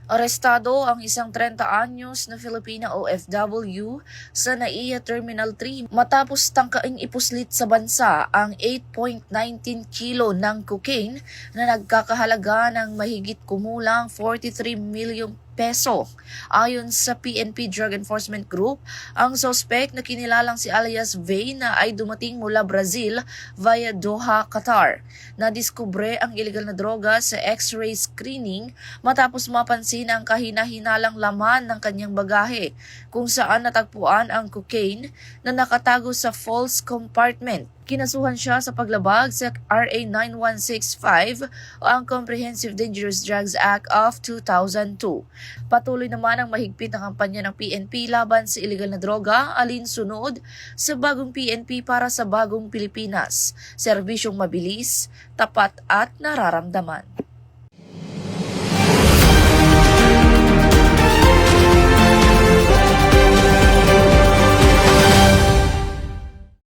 Arestado ang isang 30 anyos na Filipina OFW sa NAIA Terminal 3 matapos tangkaing ipuslit sa bansa ang 8.19 kilo ng cocaine na nagkakahalaga ng mahigit kumulang 43 milyong peso. Ayon sa PNP Drug Enforcement Group, ang suspect na kinilalang si alias Vay na ay dumating mula Brazil via Doha, Qatar. Nadiskubre ang illegal na droga sa X-ray screening matapos mapansin ang kahina-hinalang laman ng kanyang bagahe kung saan natagpuan ang cocaine na nakatago sa false compartment. Kinasuhan siya sa paglabag sa RA 9165 o ang Comprehensive Dangerous Drugs Act of 2002. Patuloy naman ang mahigpit na kampanya ng PNP laban sa illegal na droga, alinsunod sa bagong PNP para sa bagong Pilipinas. Serbisyong mabilis, tapat at nararamdaman.